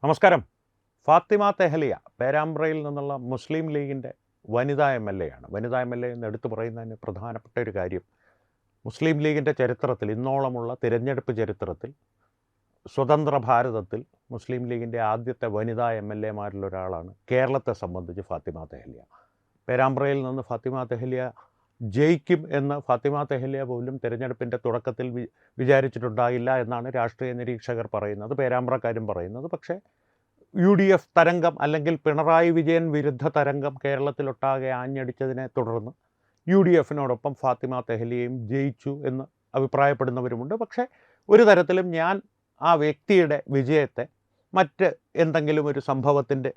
നമസ്കാരം. ഫാത്തിമ തെഹലിയ പേരാമ്പ്രയിൽ നിന്നുള്ള മുസ്ലിം ലീഗിൻ്റെ വനിതാ എം എൽ എ ആണ്. വനിതാ എം എൽ എ എന്ന് എടുത്തു പറയുന്നതിന് പ്രധാനപ്പെട്ട ഒരു കാര്യം, മുസ്ലിം ലീഗിൻ്റെ ചരിത്രത്തിൽ, ഇന്നോളമുള്ള തിരഞ്ഞെടുപ്പ് ചരിത്രത്തിൽ, സ്വതന്ത്ര ഭാരതത്തിൽ മുസ്ലിം ലീഗിൻ്റെ ആദ്യത്തെ വനിതാ എം എൽ എമാരിലൊരാളാണ് കേരളത്തെ സംബന്ധിച്ച് ഫാത്തിമ തെഹലിയ. പേരാമ്പ്രയിൽ നിന്ന് ഫാത്തിമ തെഹലിയ ജയിക്കും എന്ന് ഫാത്തിമ തെഹലിയ പോലും തിരഞ്ഞെടുപ്പിൻ്റെ തുടക്കത്തിൽ വിചാരിച്ചിട്ടുണ്ടാകില്ല എന്നാണ് രാഷ്ട്രീയ നിരീക്ഷകർ പറയുന്നത്, പേരാമ്പ്രക്കാരും പറയുന്നത്. പക്ഷേ UDF തരംഗം അല്ലെങ്കിൽ പിണറായി വിജയൻ വിരുദ്ധ തരംഗം കേരളത്തിലൊട്ടാകെ ആഞ്ഞടിച്ചതിനെ തുടർന്ന് UDFനോടൊപ്പം ഫാത്തിമ തെഹലിയയും ജയിച്ചു എന്ന് അഭിപ്രായപ്പെടുന്നവരുമുണ്ട്. പക്ഷേ ഒരു തരത്തിലും ഞാൻ ആ വ്യക്തിയുടെ വിജയത്തെ മറ്റ് എന്തെങ്കിലും ഒരു സംഭവത്തിൻ്റെ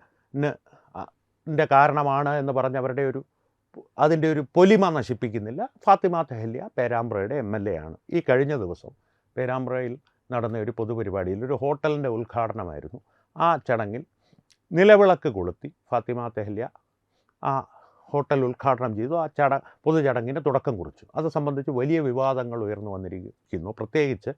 കാരണമാണ് എന്ന് പറഞ്ഞവരുടെ അതിൻ്റെ ഒരു പൊലിമ നശിപ്പിക്കുന്നില്ല. ഫാത്തിമ തെഹലിയ പേരാമ്പ്രയുടെ MLA ആണ്. ഈ കഴിഞ്ഞ ദിവസം പേരാമ്പ്രയിൽ നടന്ന ഒരു പൊതുപരിപാടിയിൽ ഒരു ഹോട്ടലിൻ്റെ ഉദ്ഘാടനമായിരുന്നു. ആ ചടങ്ങിൽ നിലവിളക്ക് കൊളുത്തി ഫാത്തിമ തെഹലിയ ആ ഹോട്ടൽ ഉദ്ഘാടനം ചെയ്തു. ആ പൊതുചടങ്ങിന് തുടക്കം കുറിച്ചു. അത് സംബന്ധിച്ച് വലിയ വിവാദങ്ങൾ ഉയർന്നു വന്നിരിക്കുന്നു. പ്രത്യേകിച്ച്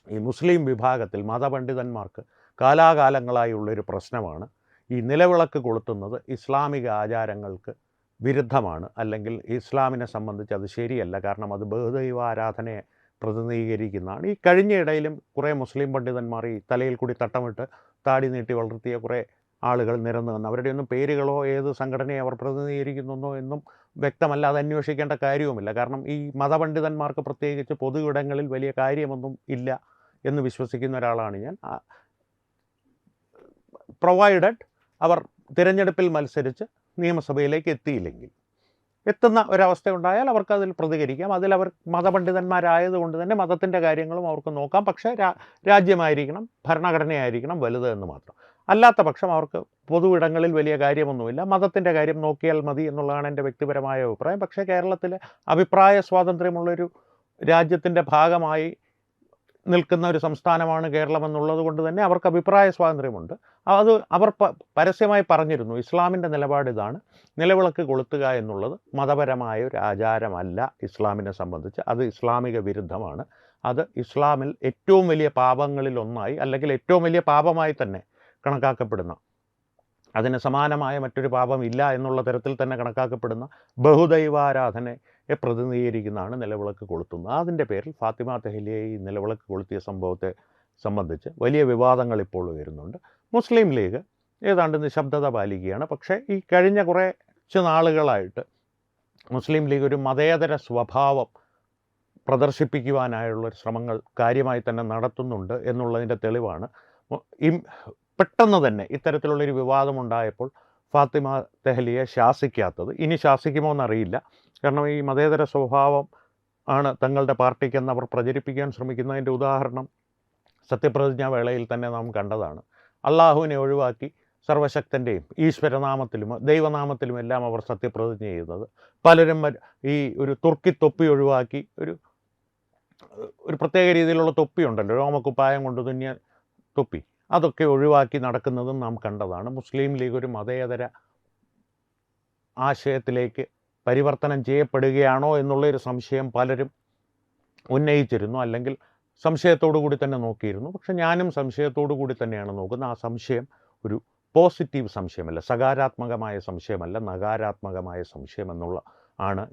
ഈ മുസ്ലിം വിഭാഗത്തിൽ മതപണ്ഡിതന്മാർക്ക് കാലാകാലങ്ങളായുള്ളൊരു പ്രശ്നമാണ് ഈ നിലവിളക്ക് കൊളുത്തുന്നത് ഇസ്ലാമിക ആചാരങ്ങൾക്ക് വിരുദ്ധമാണ്, അല്ലെങ്കിൽ ഇസ്ലാമിനെ സംബന്ധിച്ച് അത് ശരിയല്ല, കാരണം അത് ബഹുദൈവ ആരാധനയെ പ്രതിനിധീകരിക്കുന്നതാണ്. ഈ കഴിഞ്ഞ ഇടയിലും കുറേ മുസ്ലിം പണ്ഡിതന്മാർ ഈ തലയിൽ കൂടി തട്ടമിട്ട് താടി നീട്ടി വളർത്തിയ കുറേ ആളുകൾ നിരന്നു വന്നു. അവരുടെയൊന്നും പേരുകളോ ഏത് സംഘടനയെ അവർ പ്രതിനിധീകരിക്കുന്നോ എന്നും വ്യക്തമല്ല. അത് അന്വേഷിക്കേണ്ട കാര്യവുമില്ല. കാരണം ഈ മതപണ്ഡിതന്മാർക്ക് പ്രത്യേകിച്ച് പൊതു ഇടങ്ങളിൽ വലിയ കാര്യമൊന്നും ഇല്ല എന്ന് വിശ്വസിക്കുന്ന ഒരാളാണ് ഞാൻ. പ്രൊവൈഡഡ് അവർ തിരഞ്ഞെടുപ്പിൽ മത്സരിച്ച് നിയമസഭയിലേക്ക് എത്തുന്ന ഒരവസ്ഥ ഉണ്ടായാൽ അവർക്ക് അതിൽ പ്രതികരിക്കാം. അതിലവർ മതപണ്ഡിതന്മാരായതുകൊണ്ട് തന്നെ മതത്തിൻ്റെ കാര്യങ്ങളും അവർക്ക് നോക്കാം. പക്ഷേ രാജ്യമായിരിക്കണം, ഭരണഘടനയായിരിക്കണം വലുത് എന്ന് മാത്രം. അല്ലാത്ത പക്ഷം അവർക്ക് പൊതു ഇടങ്ങളിൽ വലിയ കാര്യമൊന്നുമില്ല. മതത്തിൻ്റെ കാര്യം നോക്കിയാൽ മതി എന്നുള്ളതാണ് എൻ്റെ വ്യക്തിപരമായ അഭിപ്രായം. പക്ഷേ കേരളത്തിലെ അഭിപ്രായ സ്വാതന്ത്ര്യമുള്ളൊരു രാജ്യത്തിൻ്റെ ഭാഗമായി നിൽക്കുന്ന ഒരു സംസ്ഥാനമാണ് കേരളം എന്നുള്ളത് കൊണ്ട് തന്നെ അവർക്ക് അഭിപ്രായ സ്വാതന്ത്ര്യമുണ്ട്. അത് അവർ പരസ്യമായി പറഞ്ഞിരുന്നു, ഇസ്ലാമിൻ്റെ നിലപാട് ഇതാണ്, നിലവിളക്ക് കൊളുത്തുക എന്നുള്ളത് മതപരമായ ഒരു ആചാരമല്ല ഇസ്ലാമിനെ സംബന്ധിച്ച്, അത് ഇസ്ലാമിക വിരുദ്ധമാണ്, അത് ഇസ്ലാമിൽ ഏറ്റവും വലിയ പാപങ്ങളിൽ ഒന്നായി, അല്ലെങ്കിൽ ഏറ്റവും വലിയ പാപമായി തന്നെ കണക്കാക്കപ്പെടുന്ന, അതിന് സമാനമായ മറ്റൊരു പാപം ഇല്ല എന്നുള്ള തരത്തിൽ തന്നെ കണക്കാക്കപ്പെടുന്ന ബഹുദൈവാരാധനയെ പ്രതിനിധീകരിക്കുന്നതാണ് നിലവിളക്ക് കൊളുത്തുന്നത്. അതിൻ്റെ പേരിൽ ഫാത്തിമ തെഹലിയ ഈ നിലവിളക്ക് കൊളുത്തിയ സംഭവത്തെ സംബന്ധിച്ച് വലിയ വിവാദങ്ങൾ ഇപ്പോൾ വരുന്നുണ്ട്. മുസ്ലിം ലീഗ് ഏതാണ്ട് നിശബ്ദത പാലിക്കുകയാണ്. പക്ഷേ ഈ കഴിഞ്ഞ കുറച്ച് നാളുകളായിട്ട് മുസ്ലിം ലീഗ് ഒരു മതേതര സ്വഭാവം പ്രദർശിപ്പിക്കുവാനായുള്ള ശ്രമങ്ങൾ കാര്യമായി തന്നെ നടത്തുന്നുണ്ട് എന്നുള്ളതിൻ്റെ തെളിവാണ് പെട്ടെന്ന് തന്നെ ഇത്തരത്തിലുള്ളൊരു വിവാദമുണ്ടായപ്പോൾ ഫാത്തിമ തെഹലിയെ ശാസിക്കാത്തത്. ഇനി ശാസിക്കുമോ എന്നറിയില്ല. കാരണം ഈ മതേതര സ്വഭാവം ആണ് തങ്ങളുടെ പാർട്ടിക്കെന്ന് അവർ പ്രചരിപ്പിക്കാൻ ശ്രമിക്കുന്നതിൻ്റെ ഉദാഹരണം സത്യപ്രതിജ്ഞാ വേളയിൽ തന്നെ നാം കണ്ടതാണ്. അള്ളാഹുവിനെ ഒഴിവാക്കി സർവശക്തൻ്റെയും ഈശ്വരനാമത്തിലും ദൈവനാമത്തിലും എല്ലാം അവർ സത്യപ്രതിജ്ഞ ചെയ്യുന്നത്. പലരും ഈ ഒരു തുർക്കി തൊപ്പി ഒഴിവാക്കി ഒരു പ്രത്യേക രീതിയിലുള്ള തൊപ്പിയുണ്ടല്ലോ, രോമക്കുപ്പായം കൊണ്ട് തുന്നിയ തൊപ്പി, അതൊക്കെ ഒഴിവാക്കി നടക്കുന്നതും നാം കണ്ടതാണ്. മുസ്ലിം ലീഗ് ഒരു മതേതര ആശയത്തിലേക്ക് പരിവർത്തനം ചെയ്യപ്പെടുകയാണോ എന്നുള്ളൊരു സംശയം പലരും ഉന്നയിച്ചിരുന്നു, അല്ലെങ്കിൽ സംശയത്തോടു കൂടി തന്നെ നോക്കിയിരുന്നു. പക്ഷെ ഞാനും സംശയത്തോടു കൂടി തന്നെയാണ് നോക്കുന്നത്. ആ സംശയം ഒരു പോസിറ്റീവ് സംശയമല്ല, സകാരാത്മകമായ സംശയമല്ല, നകാരാത്മകമായ സംശയം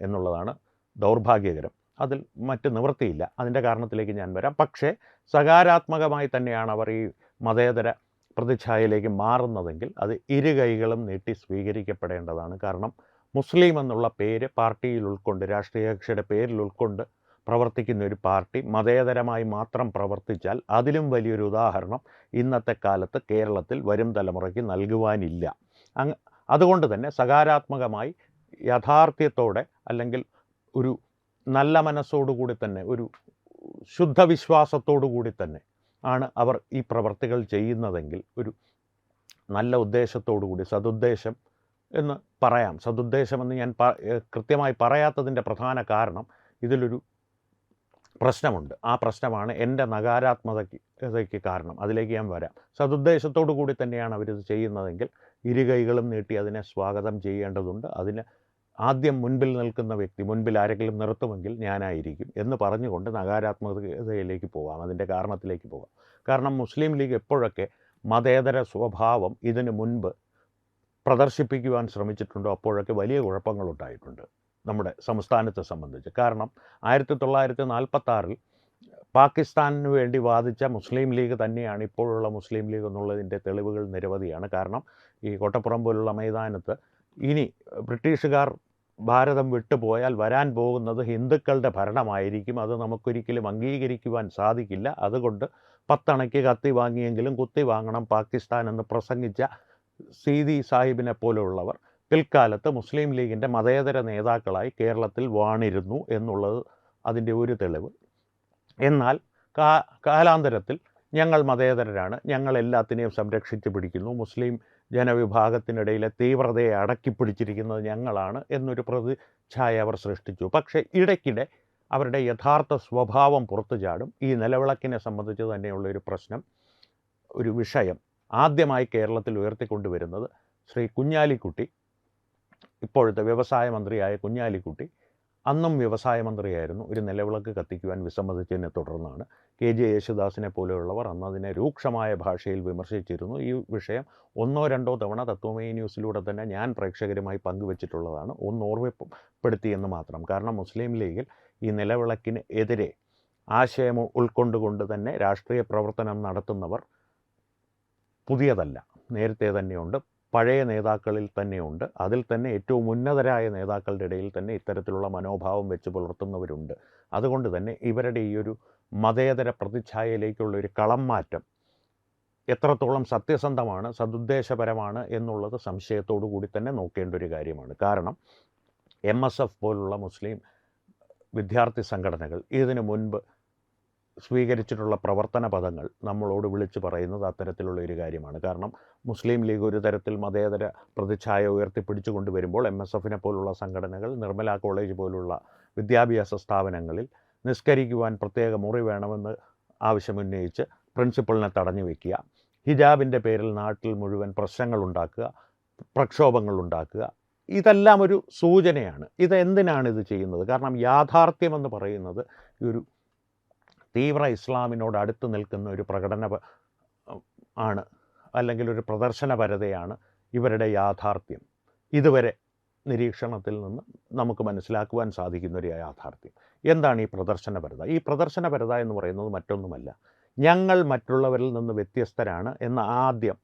എന്നുള്ളതാണ് ദൗർഭാഗ്യകരം. അതിൽ മറ്റ് നിവൃത്തിയില്ല. അതിൻ്റെ കാരണത്തിലേക്ക് ഞാൻ വരാം. പക്ഷേ സകാരാത്മകമായി തന്നെയാണ് അവർ ഈ മതേതര പ്രതിച്ഛായയിലേക്ക് മാറുന്നതെങ്കിൽ അത് ഇരു കൈകളും നീട്ടി സ്വീകരിക്കപ്പെടേണ്ടതാണ്. കാരണം മുസ്ലിം എന്നുള്ള പേര് പാർട്ടിയിൽ ഉൾക്കൊണ്ട്, രാഷ്ട്രീയ കക്ഷിയുടെ പേരിൽ ഉൾക്കൊണ്ട് പ്രവർത്തിക്കുന്ന ഒരു പാർട്ടി മതേതരമായി മാത്രം പ്രവർത്തിച്ചാൽ അതിലും വലിയൊരു ഉദാഹരണം ഇന്നത്തെ കാലത്ത് കേരളത്തിൽ വരും തലമുറയ്ക്ക് നൽകുവാനില്ല. അതുകൊണ്ട് തന്നെ സകാരാത്മകമായി യാഥാർത്ഥ്യത്തോടെ, അല്ലെങ്കിൽ ഒരു നല്ല മനസ്സോടുകൂടി തന്നെ, ഒരു ശുദ്ധവിശ്വാസത്തോടു കൂടി തന്നെ ആണ് അവർ ഈ പ്രവർത്തികൾ ചെയ്യുന്നതെങ്കിൽ, ഒരു നല്ല ഉദ്ദേശത്തോടു കൂടി, സതുദ്ദേശം എന്ന് പറയാം. സതുദ്ദേശമെന്ന് ഞാൻ കൃത്യമായി പറയാത്തതിൻ്റെ പ്രധാന കാരണം ഇതിലൊരു പ്രശ്നമുണ്ട്. ആ പ്രശ്നമാണ് എൻ്റെ നകാരാത്മകതയ്ക്ക് കാരണം. അതിലേക്ക് ഞാൻ വരാം. സതുദ്ദേശത്തോടു കൂടി തന്നെയാണ് അവരിത് ചെയ്യുന്നതെങ്കിൽ ഇരു കൈകളും നീട്ടി അതിനെ സ്വാഗതം ചെയ്യേണ്ടതുണ്ട്. അതിന് ആദ്യം മുൻപിൽ നിൽക്കുന്ന വ്യക്തി, മുൻപിൽ ആരെങ്കിലും നിർത്തുമെങ്കിൽ ഞാനായിരിക്കും എന്ന് പറഞ്ഞുകൊണ്ട് നകാരാത്മകതയിലേക്ക് പോകാം, അതിൻ്റെ കാരണത്തിലേക്ക് പോകാം. കാരണം മുസ്ലിം ലീഗ് എപ്പോഴൊക്കെ മതേതര സ്വഭാവം ഇതിനു മുൻപ് പ്രദർശിപ്പിക്കുവാൻ ശ്രമിച്ചിട്ടുണ്ടോ അപ്പോഴൊക്കെ വലിയ കുഴപ്പങ്ങളുണ്ടായിട്ടുണ്ട് നമ്മുടെ സംസ്ഥാനത്തെ സംബന്ധിച്ച്. കാരണം 1946 പാകിസ്ഥാനിന് വേണ്ടി വാദിച്ച മുസ്ലിം ലീഗ് തന്നെയാണ് ഇപ്പോഴുള്ള മുസ്ലിം ലീഗ് എന്നുള്ളതിൻ്റെ തെളിവുകൾ നിരവധിയാണ്. കാരണം ഈ കോട്ടപ്പുറം പോലുള്ള മൈതാനത്ത് ഇനി ബ്രിട്ടീഷുകാർ ഭാരതം വിട്ടുപോയാൽ വരാൻ പോകുന്നത് ഹിന്ദുക്കളുടെ ഭരണമായിരിക്കും, അത് നമുക്കൊരിക്കലും അംഗീകരിക്കുവാൻ സാധിക്കില്ല, അതുകൊണ്ട് 10 അണയ്ക്ക് കത്തി വാങ്ങിയെങ്കിലും കുത്തി വാങ്ങണം പാകിസ്ഥാൻ എന്ന് പ്രസംഗിച്ച സീതി സാഹിബിനെ പോലെയുള്ളവർ പിൽക്കാലത്ത് മുസ്ലിം ലീഗിൻ്റെ മതേതര നേതാക്കളായി കേരളത്തിൽ വാണിരുന്നു എന്നുള്ളത് അതിൻ്റെ ഒരു തെളിവ്. എന്നാൽ കാലാന്തരത്തിൽ ഞങ്ങൾ മതേതരരാണ്, ഞങ്ങൾ എല്ലാത്തിനെയും സംരക്ഷിച്ച് പിടിക്കുന്നു, മുസ്ലിം ജനവിഭാഗത്തിനിടയിലെ തീവ്രതയെ അടക്കിപ്പിടിച്ചിരിക്കുന്നത് ഞങ്ങളാണ് എന്നൊരു പ്രതിച്ഛായ അവർ സൃഷ്ടിച്ചു. പക്ഷേ ഇടയ്ക്കിടെ അവരുടെ യഥാർത്ഥ സ്വഭാവം പുറത്തു ചാടും. ഈ നിലവിളക്കിനെ സംബന്ധിച്ച് തന്നെയുള്ളൊരു പ്രശ്നം, ഒരു വിഷയം ആദ്യമായി കേരളത്തിൽ ഉയർത്തിക്കൊണ്ടുവരുന്നത് ശ്രീ കുഞ്ഞാലിക്കുട്ടി, ഇപ്പോഴത്തെ വ്യവസായ മന്ത്രിയായ കുഞ്ഞാലിക്കുട്ടി, അന്നും വ്യവസായ മന്ത്രിയായിരുന്നു, ഒരു നിലവിളക്ക് കത്തിക്കുവാൻ വിസമ്മതിച്ചതിനെ തുടർന്നാണ്. KJ യേശുദാസിനെ പോലെയുള്ളവർ അന്ന് അതിനെ രൂക്ഷമായ ഭാഷയിൽ വിമർശിച്ചിരുന്നു. ഈ വിഷയം 1-2 തവണ തത്വമയി ന്യൂസിലൂടെ തന്നെ ഞാൻ പ്രേക്ഷകരുമായി പങ്കുവച്ചിട്ടുള്ളതാണ്. ഒന്ന് ഓർമ്മപ്പെടുത്തിയെന്ന് മാത്രം. കാരണം മുസ്ലിം ലീഗിൽ ഈ നിലവിളക്കിന് എതിരെ ആശയം ഉൾക്കൊണ്ടുകൊണ്ട് തന്നെ രാഷ്ട്രീയ പ്രവർത്തനം നടത്തുന്നവർ പുതിയതല്ല, നേരത്തെ തന്നെയുണ്ട്, പഴയ നേതാക്കളിൽ തന്നെയുണ്ട്. അതിൽ തന്നെ ഏറ്റവും ഉന്നതരായ നേതാക്കളുടെ ഇടയിൽ തന്നെ ഇത്തരത്തിലുള്ള മനോഭാവം വെച്ച് പുലർത്തുന്നവരുണ്ട്. അതുകൊണ്ട് തന്നെ ഇവരുടെ ഈ ഒരു മതേതര പ്രതിച്ഛായയിലേക്കുള്ള ഒരു കളം മാറ്റം എത്രത്തോളം സത്യസന്ധമാണ്, സദുദ്ദേശപരമാണ് എന്നുള്ളത് സംശയത്തോടു കൂടി തന്നെ നോക്കേണ്ട ഒരു കാര്യമാണ്. കാരണം MSF പോലുള്ള മുസ്ലിം വിദ്യാർത്ഥി സംഘടനകൾ ഇതിനു മുൻപ് സ്വീകരിച്ചിട്ടുള്ള പ്രവർത്തന പദങ്ങൾ നമ്മളോട് വിളിച്ചു പറയുന്നത് അത്തരത്തിലുള്ള ഒരു കാര്യമാണ്. കാരണം മുസ്ലിം ലീഗ് ഒരു തരത്തിൽ മതേതര പ്രതിച്ഛായ ഉയർത്തിപ്പിടിച്ചു കൊണ്ടുവരുമ്പോൾ MSFനെ പോലുള്ള സംഘടനകൾ നിർമ്മല കോളേജ് പോലുള്ള വിദ്യാഭ്യാസ സ്ഥാപനങ്ങളിൽ നിസ്കരിക്കുവാൻ പ്രത്യേക മുറി വേണമെന്ന് ആവശ്യമുന്നയിച്ച് പ്രിൻസിപ്പളിനെ തടഞ്ഞു വയ്ക്കുക, ഹിജാബിൻ്റെ പേരിൽ നാട്ടിൽ മുഴുവൻ പ്രശ്നങ്ങളുണ്ടാക്കുക, പ്രക്ഷോഭങ്ങളുണ്ടാക്കുക, ഇതെല്ലാം ഒരു സൂചനയാണ്. ഇതെന്തിനാണ് ഇത് ചെയ്യുന്നത്? കാരണം യാഥാർത്ഥ്യമെന്ന് പറയുന്നത് ഒരു തീവ്ര ഇസ്ലാമിനോട് അടുത്ത് നിൽക്കുന്ന ഒരു പ്രകടന ആണ്, അല്ലെങ്കിൽ ഒരു പ്രദർശനപരതയാണ് ഇവരുടെ യാഥാർത്ഥ്യം. ഇതുവരെ നിരീക്ഷണത്തിൽ നിന്ന് നമുക്ക് മനസ്സിലാക്കുവാൻ സാധിക്കുന്ന ഒരു യാഥാർത്ഥ്യം എന്താണ് ഈ പ്രദർശനപരത? ഈ പ്രദർശനപരത എന്ന് പറയുന്നത് മറ്റൊന്നുമല്ല, ഞങ്ങൾ മറ്റുള്ളവരിൽ നിന്ന് വ്യത്യസ്തരാണ് എന്ന് ആദ്യം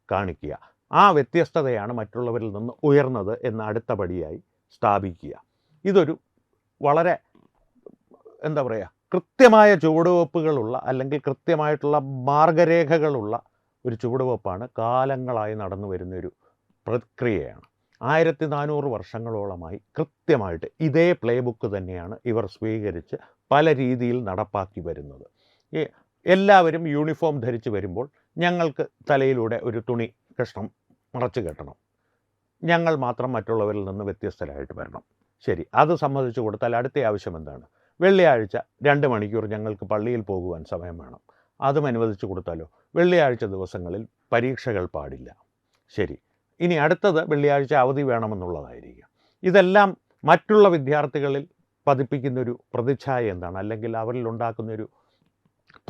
കാണിക്കുക, ആ വ്യത്യസ്തതയാണ് മറ്റുള്ളവരിൽ നിന്ന് ഉയർന്നത് എന്ന അടുത്ത പടിയായി സ്ഥാപിക്കുക. ഇതൊരു വളരെ കൃത്യമായ ചുവടുവെപ്പുകളുള്ള, അല്ലെങ്കിൽ കൃത്യമായിട്ടുള്ള മാർഗരേഖകളുള്ള ഒരു ചുവടുവെപ്പാണ് കാലങ്ങളായി നടന്നു വരുന്നൊരു പ്രക്രിയയാണ്. 1400 വർഷങ്ങളോളമായി കൃത്യമായിട്ട് ഇതേ പ്ലേ ബുക്ക് തന്നെയാണ് ഇവർ സ്വീകരിച്ച് പല രീതിയിൽ നടപ്പാക്കി വരുന്നത്. എല്ലാവരും യൂണിഫോം ധരിച്ച് വരുമ്പോൾ ഞങ്ങൾക്ക് തലയിലൂടെ ഒരു തുണി കഷ്ണം മറച്ചു കെട്ടണം, ഞങ്ങൾ മാത്രം മറ്റുള്ളവരിൽ നിന്ന് വ്യത്യസ്തരായിട്ട് വരണം. ശരി, അത് സമ്മതിച്ചു കൊടുത്താൽ അടുത്ത ആവശ്യം എന്താണ്? വെള്ളിയാഴ്ച 2 മണിക്കൂർ ഞങ്ങൾക്ക് പള്ളിയിൽ പോകുവാൻ സമയം വേണം, അതും അനുവദിച്ചു കൊടുത്താലോ? വെള്ളിയാഴ്ച ദിവസങ്ങളിൽ പരീക്ഷകൾ പാടില്ല. ശരി, ഇനി അടുത്തത് വെള്ളിയാഴ്ച അവധി വേണമെന്നുള്ളതായിരിക്കും. ഇതെല്ലാം മറ്റുള്ള വിദ്യാർത്ഥികളിൽ പതിപ്പിക്കുന്നൊരു പ്രതിച്ഛായ എന്താണ്, അല്ലെങ്കിൽ അവരിൽ ഉണ്ടാക്കുന്നൊരു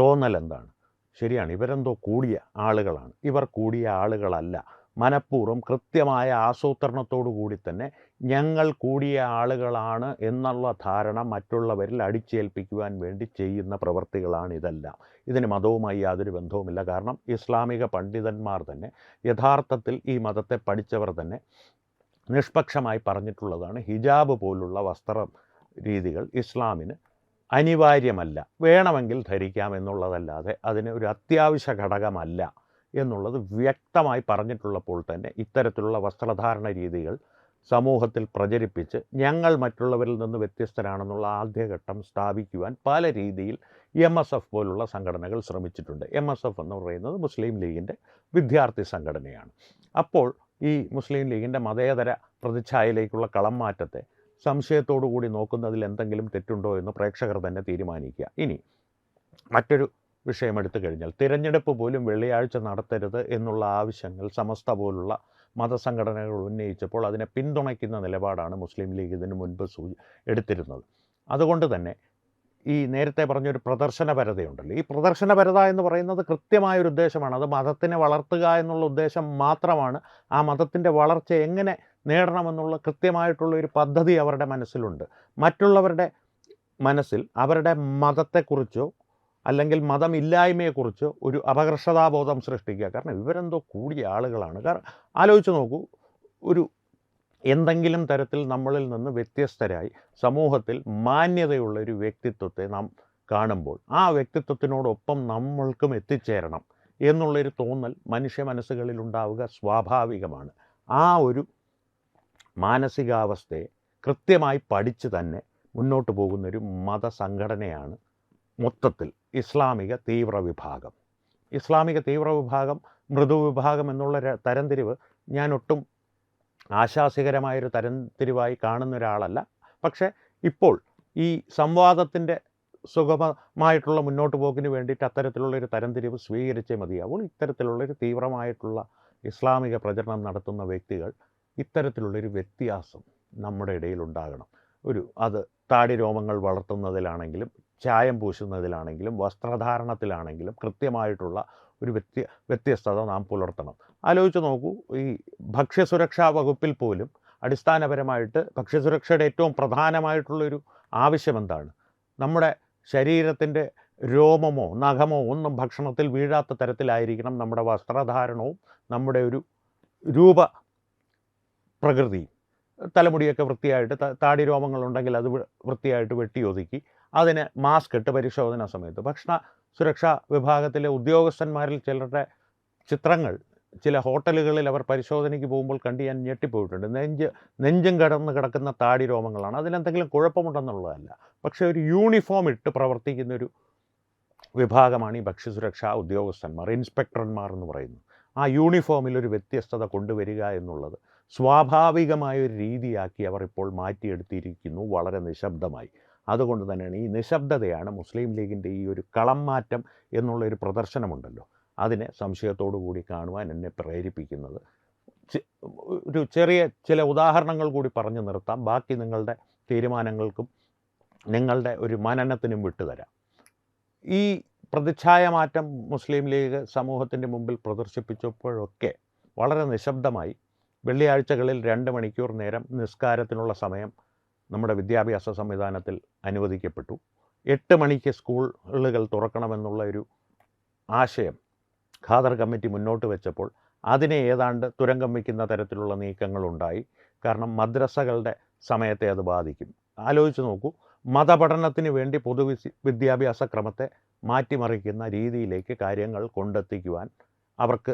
തോന്നൽ എന്താണ്? ശരിയാണ്, ഇവരെന്തോ കൂടിയ ആളുകളാണ്. ഇവർ കൂടിയ ആളുകളല്ല. മനഃപൂർവ്വം കൃത്യമായ ആസൂത്രണത്തോടു കൂടി തന്നെ ഞങ്ങൾ കൂടിയ ആളുകളാണ് എന്നുള്ള ധാരണ മറ്റുള്ളവരിൽ അടിച്ചേൽപ്പിക്കുവാൻ വേണ്ടി ചെയ്യുന്ന പ്രവൃത്തികളാണ് ഇതെല്ലാം. ഇതിന് മതവുമായി യാതൊരു ബന്ധവുമില്ല. കാരണം ഇസ്ലാമിക പണ്ഡിതന്മാർ തന്നെ, യഥാർത്ഥത്തിൽ ഈ മതത്തെ പഠിച്ചവർ തന്നെ നിഷ്പക്ഷമായി പറഞ്ഞിട്ടുള്ളതാണ്, ഹിജാബ് പോലുള്ള വസ്ത്ര രീതികൾ ഇസ്ലാമിന് അനിവാര്യമല്ല, വേണമെങ്കിൽ ധരിക്കാം എന്നുള്ളതല്ലാതെ അതിന് ഒരു അത്യാവശ്യ ഘടകമല്ല എന്നുള്ളത് വ്യക്തമായി പറഞ്ഞിട്ടുള്ളപ്പോൾ തന്നെ ഇത്തരത്തിലുള്ള വസ്ത്രധാരണ രീതികൾ സമൂഹത്തിൽ പ്രചരിപ്പിച്ച് ഞങ്ങൾ മറ്റുള്ളവരിൽ നിന്ന് വ്യത്യസ്തരാണെന്നുള്ള ആദ്യഘട്ടം സ്ഥാപിക്കുവാൻ പല രീതിയിൽ MSF പോലുള്ള സംഘടനകൾ ശ്രമിച്ചിട്ടുണ്ട്. MSF എന്ന് പറയുന്നത് മുസ്ലിം ലീഗിൻ്റെ വിദ്യാർത്ഥി സംഘടനയാണ്. അപ്പോൾ ഈ മുസ്ലിം ലീഗിൻ്റെ മതേതര പ്രതിച്ഛായയിലേക്കുള്ള കളം മാറ്റത്തെ സംശയത്തോടു കൂടി നോക്കുന്നതിൽ എന്തെങ്കിലും തെറ്റുണ്ടോ എന്ന് പ്രേക്ഷകർ തന്നെ തീരുമാനിക്കുക. ഇനി മറ്റൊരു വിഷയം എടുത്തു കഴിഞ്ഞാൽ, തിരഞ്ഞെടുപ്പ് പോലും വെള്ളിയാഴ്ച നടത്തരുത് എന്നുള്ള ആവശ്യങ്ങൾ സമസ്ത പോലുള്ള മതസംഘടനകൾ ഉന്നയിച്ചപ്പോൾ അതിനെ പിന്തുണയ്ക്കുന്ന നിലപാടാണ് മുസ്ലിം ലീഗ് ഇതിനു മുൻപ് എടുത്തിരുന്നത്. അതുകൊണ്ട് തന്നെ ഈ നേരത്തെ പറഞ്ഞൊരു പ്രദർശനപരതയുണ്ടല്ലോ, ഈ പ്രദർശനപരത എന്ന് പറയുന്നത് കൃത്യമായൊരു ഉദ്ദേശമാണ്. അത് മതത്തിനെ വളർത്തുക എന്നുള്ള ഉദ്ദേശം മാത്രമാണ്. ആ മതത്തിൻ്റെ വളർച്ച എങ്ങനെ നേടണമെന്നുള്ള കൃത്യമായിട്ടുള്ള ഒരു പദ്ധതി അവരുടെ മനസ്സിലുണ്ട്. മറ്റുള്ളവരുടെ മനസ്സിൽ അവരുടെ മതത്തെക്കുറിച്ചോ അല്ലെങ്കിൽ മതമില്ലായ്മയെക്കുറിച്ചോ ഒരു അപകർഷതാബോധം സൃഷ്ടിക്കുക. കാരണം ഇവരെന്തോ കൂടിയ ആളുകളാണ്. കാരണം ആലോചിച്ച് നോക്കൂ, ഒരു എന്തെങ്കിലും തരത്തിൽ നമ്മളിൽ നിന്ന് വ്യത്യസ്തരായി സമൂഹത്തിൽ മാന്യതയുള്ള ഒരു വ്യക്തിത്വത്തെ നാം കാണുമ്പോൾ ആ വ്യക്തിത്വത്തിനോടൊപ്പം നമ്മൾക്കും എത്തിച്ചേരണം എന്നുള്ളൊരു തോന്നൽ മനുഷ്യ മനസ്സുകളിൽ ഉണ്ടാവുക സ്വാഭാവികമാണ്. ആ ഒരു മാനസികാവസ്ഥയെ കൃത്യമായി പഠിച്ച് തന്നെ മുന്നോട്ട് പോകുന്നൊരു മതസംഘടനയാണ് മൊത്തത്തിൽ ഇസ്ലാമിക തീവ്രവിഭാഗം. ഇസ്ലാമിക തീവ്രവിഭാഗം, മൃദുവിഭാഗം എന്നുള്ള തരംതിരിവ് ഞാൻ ഒട്ടും ആശാസ്യകരമായൊരു തരംതിരിവായി കാണുന്ന ഒരാളല്ല. പക്ഷേ ഇപ്പോൾ ഈ സംവാദത്തിൻ്റെ സുഗമമായിട്ടുള്ള മുന്നോട്ട് പോക്കിന് വേണ്ടിയിട്ട് അത്തരത്തിലുള്ളൊരു തരംതിരിവ് സ്വീകരിച്ചേ മതിയാവുള്ളൂ. ഇത്തരത്തിലുള്ളൊരു തീവ്രമായിട്ടുള്ള ഇസ്ലാമിക പ്രചരണം നടത്തുന്ന വ്യക്തികൾ ഇത്തരത്തിലുള്ളൊരു വ്യത്യാസം നമ്മുടെ ഇടയിൽ ഉണ്ടാകണം. അത് താടി രോമങ്ങൾ വളർത്തുന്നതിലാണെങ്കിലും ചായം പൂശുന്നതിലാണെങ്കിലും വസ്ത്രധാരണത്തിലാണെങ്കിലും കൃത്യമായിട്ടുള്ള ഒരു വ്യത്യസ്തത നാം പുലർത്തണം. ആലോചിച്ച് നോക്കൂ, ഈ ഭക്ഷ്യസുരക്ഷാ വകുപ്പിൽ പോലും അടിസ്ഥാനപരമായിട്ട് ഭക്ഷ്യസുരക്ഷയുടെ ഏറ്റവും പ്രധാനമായിട്ടുള്ളൊരു ആവശ്യം എന്താണ്? നമ്മുടെ ശരീരത്തിൻ്റെ രോമമോ നഖമോ ഒന്നും ഭക്ഷണത്തിൽ വീഴാത്ത തരത്തിലായിരിക്കണം നമ്മുടെ വസ്ത്രധാരണവും നമ്മുടെ ഒരു രൂപ പ്രകൃതിയും. തലമുടിയൊക്കെ വൃത്തിയായിട്ട്, താടി രോമങ്ങളുണ്ടെങ്കിൽ അത് വൃത്തിയായിട്ട് വെട്ടിയൊതുക്കി അതിന് മാസ്ക് ഇട്ട് പരിശോധന സമയത്ത്. ഭക്ഷണ സുരക്ഷാ വിഭാഗത്തിലെ ഉദ്യോഗസ്ഥന്മാരിൽ ചിലരുടെ ചിത്രങ്ങൾ ചില ഹോട്ടലുകളിൽ അവർ പരിശോധനയ്ക്ക് പോകുമ്പോൾ കണ്ട് ഞാൻ ഞെട്ടിപ്പോയിട്ടുണ്ട്. നെഞ്ചും കടന്ന് കിടക്കുന്ന താടി രോമങ്ങളാണ്. അതിലെന്തെങ്കിലും കുഴപ്പമുണ്ടെന്നുള്ളതല്ല, പക്ഷേ ഒരു യൂണിഫോം ഇട്ട് പ്രവർത്തിക്കുന്നൊരു വിഭാഗമാണ് ഈ ഭക്ഷ്യസുരക്ഷാ ഉദ്യോഗസ്ഥന്മാർ, ഇൻസ്പെക്ടർമാർ എന്ന് പറയുന്നത്. ആ യൂണിഫോമിൽ ഒരു വ്യത്യസ്തത കൊണ്ടുവരിക എന്നുള്ളത് സ്വാഭാവികമായൊരു രീതിയാക്കി അവർ ഇപ്പോൾ മാറ്റിയെടുത്തിരിക്കുന്നു, വളരെ നിശബ്ദമായി. അതുകൊണ്ട് തന്നെയാണ് ഈ നിശബ്ദതയാണ് മുസ്ലിം ലീഗിൻ്റെ ഈ ഒരു കളം മാറ്റം എന്നുള്ളൊരു പ്രദർശനമുണ്ടല്ലോ, അതിനെ സംശയത്തോടു കൂടി കാണുവാൻ എന്നെ പ്രേരിപ്പിക്കുന്നത്. ഒരു ചെറിയ ചില ഉദാഹരണങ്ങൾ കൂടി പറഞ്ഞു നിർത്താം, ബാക്കി നിങ്ങളുടെ തീരുമാനങ്ങൾക്കും നിങ്ങളുടെ ഒരു മനനത്തിനും വിട്ടുതരാം. ഈ പ്രതിച്ഛായ മാറ്റം മുസ്ലിം ലീഗ് സമൂഹത്തിൻ്റെ മുമ്പിൽ പ്രദർശിപ്പിച്ചപ്പോഴൊക്കെ വളരെ നിശബ്ദമായി വെള്ളിയാഴ്ചകളിൽ 2 മണിക്കൂർ നേരം നിസ്കാരത്തിനുള്ള സമയം നമ്മുടെ വിദ്യാഭ്യാസ സംവിധാനത്തിൽ അനുവദിക്കപ്പെട്ടു. 8 മണിക്ക് സ്കൂളുകൾ തുറക്കണമെന്നുള്ള ഒരു ആശയം ഖാദർ കമ്മിറ്റി മുന്നോട്ട് വെച്ചപ്പോൾ അതിനെ ഏതാണ്ട് തുരങ്കം വയ്ക്കുന്ന തരത്തിലുള്ള നീക്കങ്ങളുണ്ടായി. കാരണം മദ്രസകളുടെ സമയത്തെ അത് ബാധിക്കും. ആലോചിച്ച് നോക്കൂ, മതപഠനത്തിന് വേണ്ടി വിദ്യാഭ്യാസ ക്രമത്തെ മാറ്റിമറിക്കുന്ന രീതിയിലേക്ക് കാര്യങ്ങൾ കൊണ്ടെത്തിക്കുവാൻ അവർക്ക്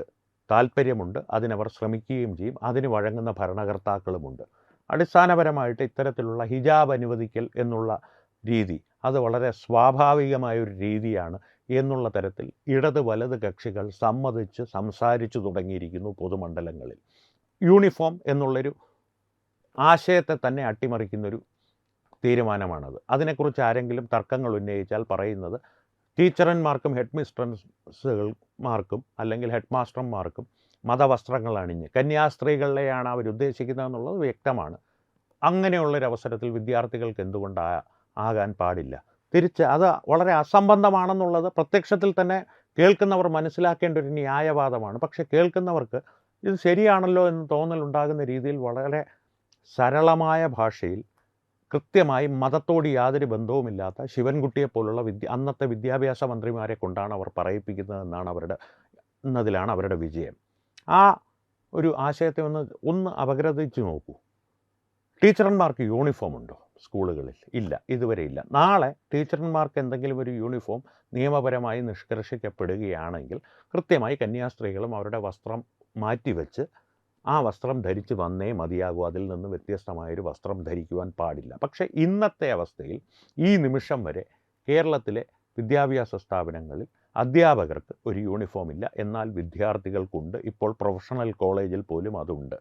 താല്പര്യമുണ്ട്, അതിനവർ ശ്രമിക്കുകയും ചെയ്യും. അതിന് വഴങ്ങുന്ന ഭരണകർത്താക്കളുമുണ്ട്. അടിസ്ഥാനപരമായിട്ട് ഇത്തരത്തിലുള്ള ഹിജാബ് അനുവദിക്കൽ എന്നുള്ള രീതി അത് വളരെ സ്വാഭാവികമായൊരു രീതിയാണ് എന്നുള്ള തരത്തിൽ ഇടത് വലത് കക്ഷികൾ സമ്മതിച്ച് സംസാരിച്ചു തുടങ്ങിയിരിക്കുന്നു പൊതുമണ്ഡലങ്ങളിൽ. യൂണിഫോം എന്നുള്ളൊരു ആശയത്തെ തന്നെ അട്ടിമറിക്കുന്നൊരു തീരുമാനമാണത്. അതിനെക്കുറിച്ച് ആരെങ്കിലും തർക്കങ്ങൾ ഉന്നയിച്ചാൽ പറയുന്നത് ടീച്ചർമാർക്കും ഹെഡ് മിസ്ട്രസ്സുകൾമാർക്കും അല്ലെങ്കിൽ ഹെഡ് മാസ്റ്റർമാർക്കും മതവസ്ത്രങ്ങൾ അണിഞ്ഞ് കന്യാസ്ത്രീകളെയാണ് അവർ ഉദ്ദേശിക്കുന്നതെന്നുള്ളത് വ്യക്തമാണ്. അങ്ങനെയുള്ളൊരവസരത്തിൽ വിദ്യാർത്ഥികൾക്ക് എന്തുകൊണ്ട് ആകാൻ പാടില്ല? തിരിച്ച് അത് വളരെ അസംബന്ധമാണെന്നുള്ളത് പ്രത്യക്ഷത്തിൽ തന്നെ കേൾക്കുന്നവർ മനസ്സിലാക്കേണ്ട ഒരു ന്യായവാദമാണ്. പക്ഷെ കേൾക്കുന്നവർക്ക് ഇത് ശരിയാണല്ലോ എന്ന് തോന്നലുണ്ടാകുന്ന രീതിയിൽ വളരെ സരളമായ ഭാഷയിൽ കൃത്യമായി മതത്തോട് യാതൊരു ബന്ധവുമില്ലാത്ത ശിവൻകുട്ടിയെപ്പോലുള്ള അന്നത്തെ വിദ്യാഭ്യാസ മന്ത്രിമാരെ കൊണ്ടാണ് അവർ എന്നതിലാണ് അവരുടെ വിജയം. ആ ഒരു ആശയത്തെ ഒന്ന് അപഗ്രഥിച്ച് നോക്കൂ. ടീച്ചർമാർക്ക് യൂണിഫോം ഉണ്ടോ സ്കൂളുകളിൽ? ഇല്ല, ഇതുവരെ ഇല്ല. നാളെ ടീച്ചർമാർക്ക് എന്തെങ്കിലും ഒരു യൂണിഫോം നിയമപരമായി നിഷ്കർഷിക്കപ്പെടുകയാണെങ്കിൽ കൃത്യമായി കന്യാസ്ത്രീകളും അവരുടെ വസ്ത്രം മാറ്റിവെച്ച് ആ വസ്ത്രം ധരിച്ച് വന്നേ മതിയാകൂ. അതിൽ നിന്ന് വ്യത്യസ്തമായൊരു വസ്ത്രം ധരിക്കുവാൻ പാടില്ല. പക്ഷേ ഇന്നത്തെ അവസ്ഥയിൽ ഈ നിമിഷം വരെ കേരളത്തിലെ വിദ്യാഭ്യാസ സ്ഥാപനങ്ങളിൽ അധ്യാപകർക്ക് ഒരു യൂണിഫോം ഇല്ല, എന്നാൽ വിദ്യാർത്ഥികൾക്കുണ്ട്. ഇപ്പോൾ പ്രൊഫഷണൽ കോളേജിൽ പോലും അതുണ്ട്.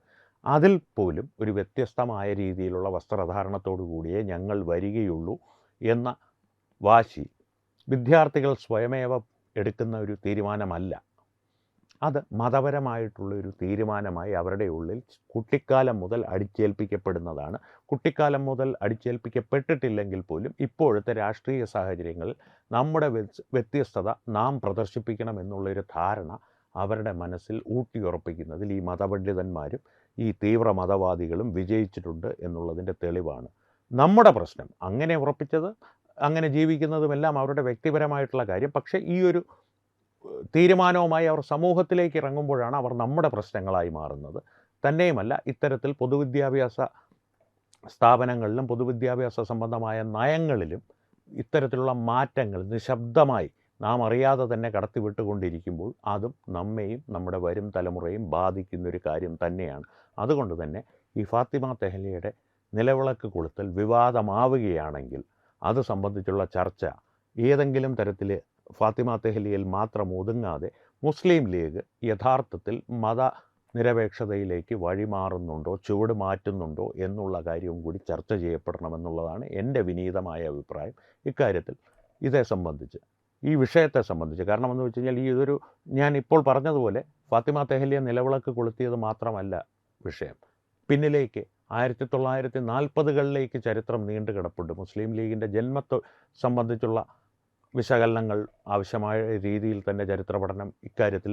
അതിൽ പോലും ഒരു വ്യത്യസ്തമായ രീതിയിലുള്ള വസ്ത്രധാരണത്തോടു കൂടിയേ ഞങ്ങൾ വരികയുള്ളൂ എന്ന വാശി വിദ്യാർത്ഥികൾ സ്വയമേവ എടുക്കുന്ന ഒരു തീരുമാനമല്ല. അത് മതപരമായിട്ടുള്ളൊരു തീരുമാനമായി അവരുടെ ഉള്ളിൽ കുട്ടിക്കാലം മുതൽ അടിച്ചേൽപ്പിക്കപ്പെടുന്നതാണ്. കുട്ടിക്കാലം മുതൽ അടിച്ചേൽപ്പിക്കപ്പെട്ടിട്ടില്ലെങ്കിൽ പോലും ഇപ്പോഴത്തെ രാഷ്ട്രീയ സാഹചര്യങ്ങളിൽ നമ്മുടെ വ്യത്യസ്തത നാം പ്രദർശിപ്പിക്കണം എന്നുള്ളൊരു ധാരണ അവരുടെ മനസ്സിൽ ഊട്ടിയുറപ്പിക്കുന്നതിൽ ഈ മതപണ്ഡിതന്മാരും ഈ തീവ്ര മതവാദികളും വിജയിച്ചിട്ടുണ്ട് എന്നുള്ളതിൻ്റെ തെളിവാണ്. നമ്മുടെ പ്രശ്നം അങ്ങനെ ഉറപ്പിച്ചത്, അങ്ങനെ ജീവിക്കുന്നതുമെല്ലാം അവരുടെ വ്യക്തിപരമായിട്ടുള്ള കാര്യം. പക്ഷേ ഈ ഒരു തീരുമാനവുമായി അവർ സമൂഹത്തിലേക്ക് ഇറങ്ങുമ്പോഴാണ് അവർ നമ്മുടെ പ്രശ്നങ്ങളായി മാറുന്നത്. തന്നെയുമല്ല, ഇത്തരത്തിൽ പൊതുവിദ്യാഭ്യാസ സ്ഥാപനങ്ങളിലും പൊതുവിദ്യാഭ്യാസ സംബന്ധമായ നയങ്ങളിലും ഇത്തരത്തിലുള്ള മാറ്റങ്ങൾ നിശബ്ദമായി നാം അറിയാതെ തന്നെ കടത്തിവിട്ടുകൊണ്ടിരിക്കുമ്പോൾ അതും നമ്മെയും നമ്മുടെ വരും തലമുറയും ബാധിക്കുന്നൊരു കാര്യം തന്നെയാണ്. അതുകൊണ്ട് തന്നെ ഈ ഫാത്തിമ തെഹ്ലിയുടെ നിലവിളക്ക് കൊളുത്തൽ വിവാദമാവുകയാണെങ്കിൽ അത് സംബന്ധിച്ചുള്ള ചർച്ച ഏതെങ്കിലും തരത്തിൽ ഫാത്തിമ തെഹ്ലിയിൽ മാത്രം ഒതുങ്ങാതെ മുസ്ലിം ലീഗ് യഥാർത്ഥത്തിൽ മതനിരപേക്ഷതയിലേക്ക് വഴിമാറുന്നുണ്ടോ, ചുവട് മാറ്റുന്നുണ്ടോ എന്നുള്ള കാര്യവും കൂടി ചർച്ച ചെയ്യപ്പെടണമെന്നുള്ളതാണ് എൻ്റെ വിനീതമായ അഭിപ്രായം ഇക്കാര്യത്തിൽ. ഇതേ സംബന്ധിച്ച്, ഈ വിഷയത്തെ സംബന്ധിച്ച്, കാരണം എന്ന് വെച്ച് കഴിഞ്ഞാൽ ഇതൊരു, ഞാൻ ഇപ്പോൾ പറഞ്ഞതുപോലെ ഫാത്തിമ തെഹ്ലിയെ നിലവിളക്ക് കൊളുത്തിയത് മാത്രമല്ല വിഷയം. പിന്നിലേക്ക് 1940കളിലേക്ക് ചരിത്രം നീണ്ടു കിടപ്പുണ്ട്. മുസ്ലിം ലീഗിൻ്റെ ജന്മത്തെ സംബന്ധിച്ചുള്ള വിശകലനങ്ങൾ ആവശ്യമായ രീതിയിൽ തന്നെ ചരിത്ര പഠനം ഇക്കാര്യത്തിൽ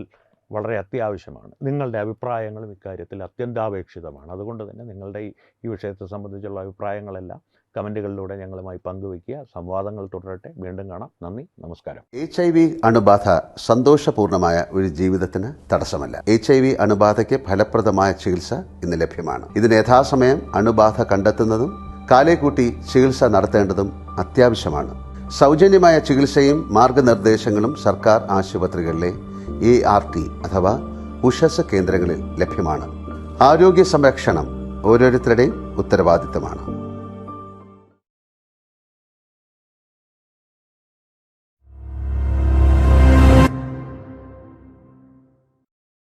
വളരെ അത്യാവശ്യമാണ്. നിങ്ങളുടെ അഭിപ്രായങ്ങളും ഇക്കാര്യത്തിൽ അത്യന്താപേക്ഷിതമാണ്. അതുകൊണ്ട് തന്നെ നിങ്ങളുടെ ഈ വിഷയത്തെ സംബന്ധിച്ചുള്ള അഭിപ്രായങ്ങളെല്ലാം കമൻറ്റുകളിലൂടെ ഞങ്ങളുമായി പങ്കുവയ്ക്കുക. സംവാദങ്ങൾ തുടരട്ടെ. വീണ്ടും കാണാം. നന്ദി, നമസ്കാരം. HIV അണുബാധ സന്തോഷപൂർണമായ ഒരു ജീവിതത്തിന് തടസ്സമല്ല. HIV അണുബാധയ്ക്ക് ഫലപ്രദമായ ചികിത്സ ഇന്ന് ലഭ്യമാണ്. ഇതിന് യഥാസമയം അണുബാധ കണ്ടെത്തുന്നതും കാലേക്കൂട്ടി ചികിത്സ നടത്തേണ്ടതും അത്യാവശ്യമാണ്. സൗജന്യമായ ചികിത്സയും മാർഗനിർദ്ദേശങ്ങളും സർക്കാർ ആശുപത്രികളിലെ ART അഥവാ ഉഷസ് കേന്ദ്രങ്ങളിൽ ലഭ്യമാണ്. ആരോഗ്യ സംരക്ഷണം ഓരോരുത്തരുടെയും ഉത്തരവാദിത്തമാണ്.